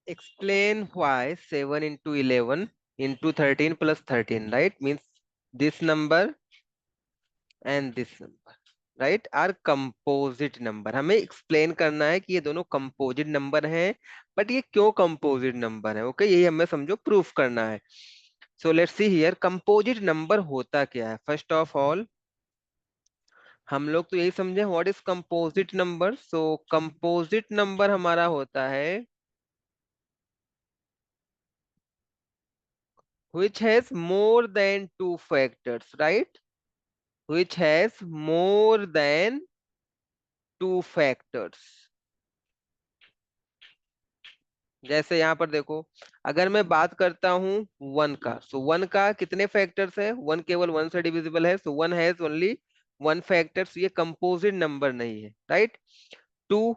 explain why 7 into 11 into 13 plus 13, right? Means this number and this number, right, are composite number. हमें explain करना है कि ये दोनों कंपोजिट नंबर हैं, बट ये क्यों कंपोजिट नंबर है. ओके, यही हमें समझो प्रूफ करना है. सो let's see here, composite number होता क्या है. फर्स्ट ऑफ ऑल हम लोग तो यही समझे what is composite number. So composite number हमारा होता है which has more than two factors, right? Which has more than two factors. जैसे यहाँ पर देखो, अगर मैं बात करता हूँ वन का, सो वन का कितने फैक्टर्स है. वन केवल वन से डिविजिबल है, so one has only one factors. ये कंपोजिट नंबर नहीं है, राइट. टू,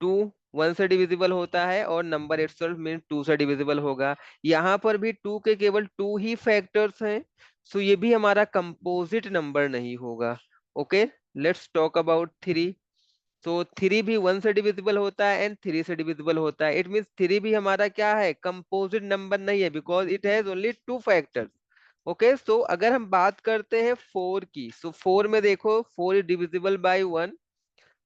टू वन से डिविजिबल होता है और नंबर इटसेल्फ मीन टू से डिविजिबल होगा. यहाँ पर भी टू के केवल टू ही फैक्टर्स हैं, सो ये भी हमारा कंपोजिट नंबर नहीं होगा. Okay, let's talk about three. तो थ्री भी वन से डिविजिबल होता है एंड थ्री से डिविजिबल होता है. इट मीन्स थ्री भी हमारा क्या है, कंपोजिट नंबर नहीं है, because it has only two factors. Okay, so अगर हम बात करते हैं फोर की, सो फोर में देखो, four is divisible by one,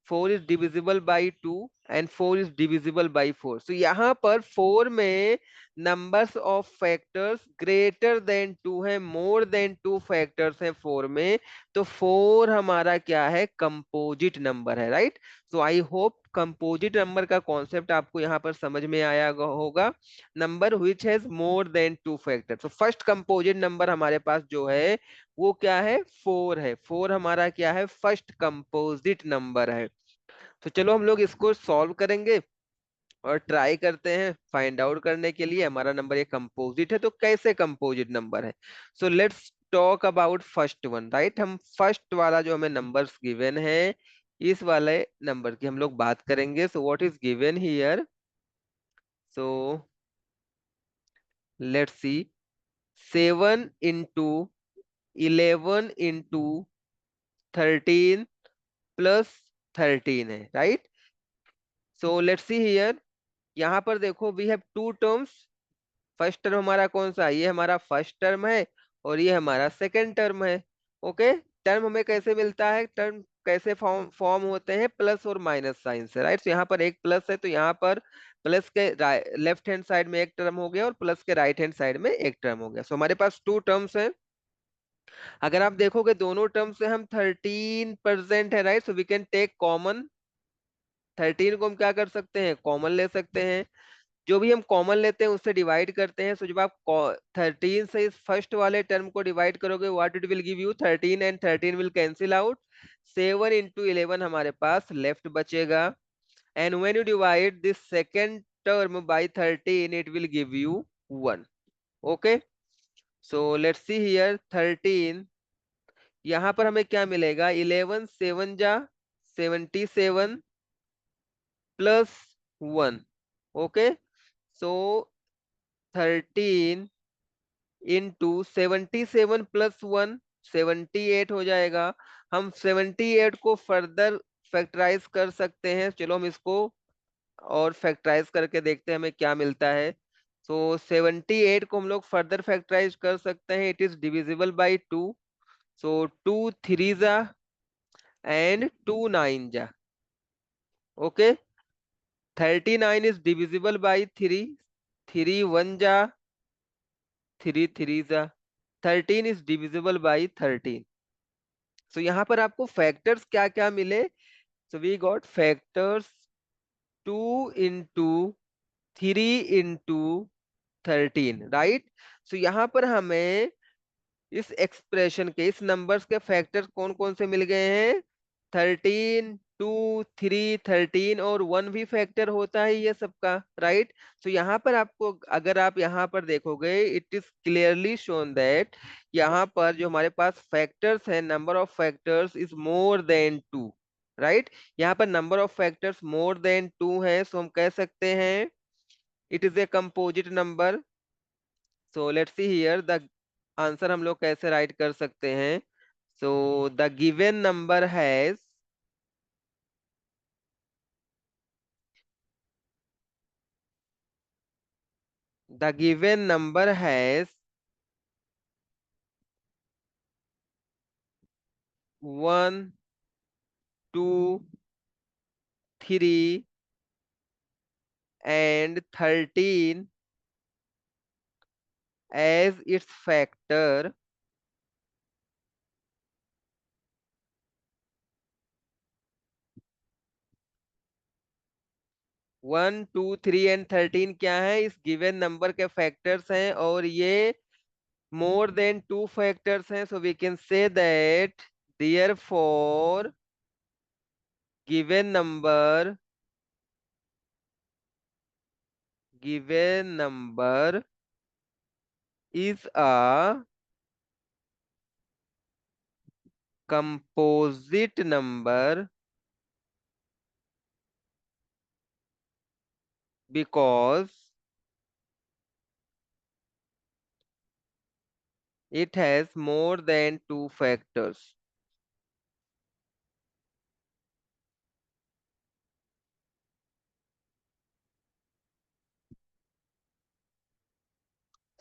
four is divisible by two and four is divisible by four. So यहाँ पर फोर में numbers of factors greater than two है, मोर देन टू फैक्टर्स है फोर में. तो फोर हमारा क्या है, कंपोजिट नंबर है, right. So I hope composite number का कॉन्सेप्ट आपको यहाँ पर समझ में आया होगा. Number which has more than two factors. तो फर्स्ट कंपोजिट नंबर हमारे पास जो है वो क्या है, फोर है. फोर हमारा क्या है, फर्स्ट कंपोजिट नंबर है. तो चलो हम लोग इसको सॉल्व करेंगे और ट्राई करते हैं फाइंड आउट करने के लिए हमारा नंबर ये कंपोजिट है तो कैसे कंपोजिट नंबर है. So let's talk about first one, right. हम फर्स्ट वाला जो हमें नंबर्स गिवन है, इस वाले नंबर की हम लोग बात करेंगे. So what is given here. So let's see, seven into eleven into thirteen plus thirteen है, right. So let's see here, यहाँ पर देखो we have two terms. First term हमारा कौन सा है, ये हमारा फर्स्ट टर्म है और ये हमारा सेकंड टर्म है. ओके, टर्म हमें कैसे मिलता है, टर्म कैसे फॉर्म फॉर्म होते हैं, प्लस और माइनस साइन से, राइट. तो यहाँ पर एक प्लस है तो यहाँ पर प्लस के लेफ्ट हैंड साइड में एक टर्म हो गया और प्लस के राइट हैंड साइड में एक टर्म हो गया. सो हमारे पास टू टर्म्स हैं. अगर आप देखोगे दोनों टर्म से हम 13% है, right. So we can take common. 13 को हम क्या कर सकते हैं, कॉमन ले सकते हैं. जो भी हम कॉमन लेते हैं उससे डिवाइड करते हैं. सो जब आप 13 से इस फर्स्ट वाले टर्म को डिवाइड करोगे, what it will give you, 13 and 13 will cancel out. 7 into 11 हमारे पास लेफ्ट बचेगा. And when you divide this second term by 13 it will give you 1. Okay, so let's see here 13. यहाँ पर हमें क्या मिलेगा, 11 7 जा 77 प्लस 1. ओके, सो 13 into 77 plus 1 78 हो जाएगा. हम 78 को फर्दर फैक्टराइज कर सकते हैं. चलो हम इसको और फैक्टराइज करके देखते हैं हमें क्या मिलता है. सो 78 को हम लोग फर्दर फैक्टराइज कर सकते हैं. It is divisible by two. So two three जा एंड टू नाइन जा. Okay, 39 is divisible by three. Three one जा, थ्री थ्री जा. 13 इज डिविजिबल बाई 13. सो यहाँ पर आपको फैक्टर्स क्या क्या मिले. So we got factors two into three into 13, right. So यहाँ पर हमें इस एक्सप्रेशन के इस नंबर्स के फैक्टर्स कौन कौन से मिल गए हैं, 13 टू थ्री 13 और वन भी फैक्टर होता है ये सबका, राइट. सो यहाँ पर आपको अगर आप यहाँ पर देखोगे it is clearly shown that यहाँ पर जो हमारे पास फैक्टर्स है, number of factors is more than two, right. यहाँ पर number of factors more than two है, सो हम कह सकते हैं it is a composite number. So let's see here the answer हम लोग कैसे राइट कर सकते हैं. So the given number has the given number has 1, 2, 3 and 13 as its factor. 1, 2, 3 and 13 क्या है, इस गिवन नंबर के फैक्टर्स हैं, और ये मोर देन 2 फैक्टर्स हैं, so we can say that therefore given number is a composite number because it has more than 2 factors.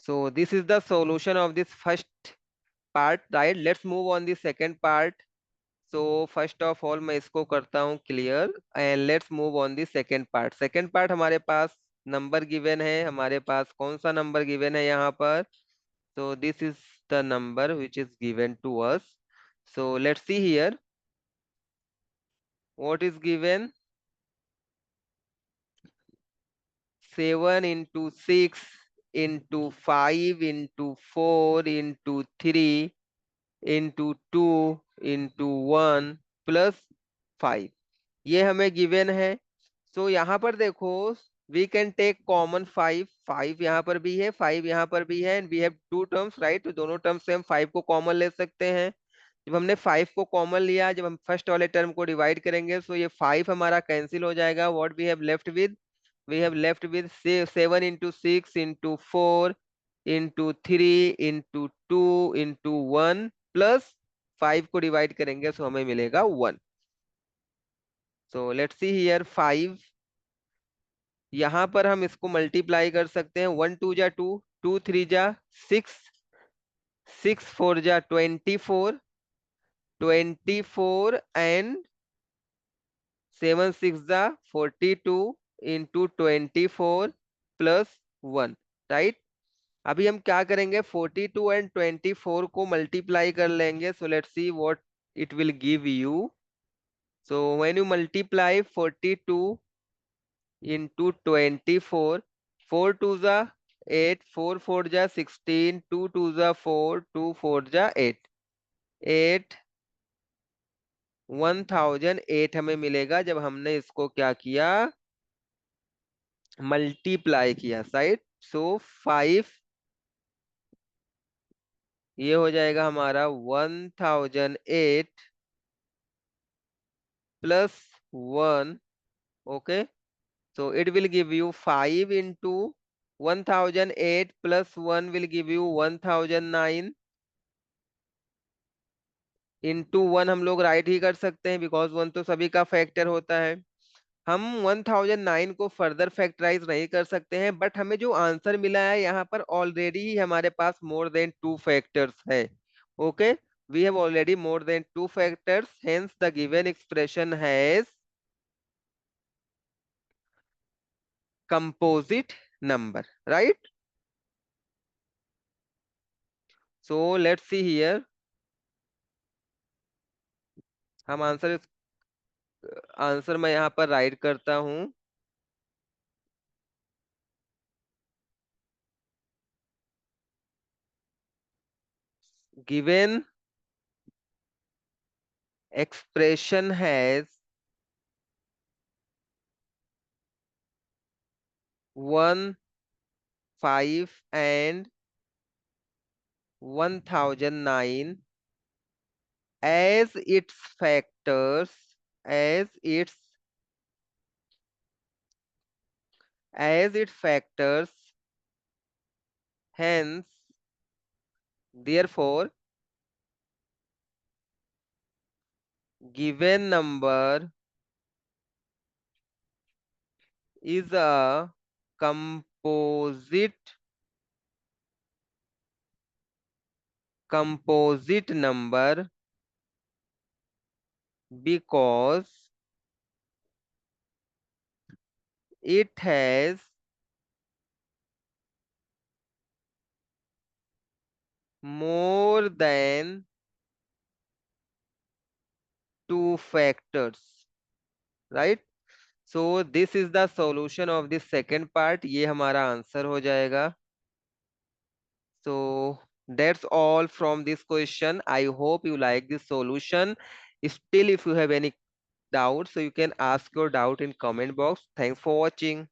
So this is the solution of this first part, right? Let's move on the second part. So first of all मैं इसको करता हूँ clear and let's move on the second part. Second part हमारे पास number given है, हमारे पास कौन सा number given है यहाँ पर? So this is the number which is given to us. So let's see here what is given. 7 into 6 into 5 into 4 into 3 into 2 into 1 plus 5, ये हमें गिवन है। सो यहाँ पर देखो, वी कैन टेक कॉमन 5, 5 यहाँ पर भी है, 5 यहाँ पर भी है, and we have 2 terms, right? तो दोनों टर्म्स से हम 5 को कॉमन ले सकते हैं। जब हमने 5 को कॉमन लिया, जब हम फर्स्ट वाले टर्म को डिवाइड करेंगे, सो ये 5 हमारा कैंसिल हो जाएगा। What we have left with? we have left with say 7 into 6 into 4 into 3 into 2 into 1 plus 5 को डिवाइड करेंगे तो हमें मिलेगा 1। सो लेट्स सी हियर 5, यहाँ पर हम इसको मल्टीप्लाई कर सकते हैं। 1 2 जा 2, 2 3 जा 6, 6 4 जा 24, 24 एंड 7 6 जा 42 इंटू 24 प्लस 1, राइट? अभी हम क्या करेंगे, 42 एंड 24 को मल्टीप्लाई कर लेंगे। सो let's see what it will give you. So when you multiply 42 into 24, 4 2 जा 8, 4 4 जा 16, 2 2 जा 4, 2 4 जा 8, 8 1008 हमें मिलेगा जब हमने इसको क्या किया, मल्टीप्लाई किया, राइट? सो 5, ये हो जाएगा हमारा 1008 plus 1, okay? So it will give you 5 into 1008 plus 1 will give you 1009 into 1 हम लोग राइट ही कर सकते हैं बिकॉज 1 तो सभी का फैक्टर होता है। हम 1009 को फर्दर फैक्टराइज नहीं कर सकते हैं, बट हमें जो आंसर मिला है यहाँ पर ऑलरेडी ही हमारे पास मोर देन 2 फैक्टर्स है। Okay, we have already more than 2 factors, hence the given expression has composite number, right? So let's see here, हम आंसर मैं यहाँ पर राइट करता हूँ। Given expression has 1, 5 and 1009 as its factors, as its factors, hence therefore given number is a composite composite number because it has more than two factors, right? So this is the solution of the second part. ये हमारा answer हो जाएगा. So that's all from this question. I hope you like this solution. Still, if you have any doubt, so you can ask your doubt in comment box. Thanks for watching.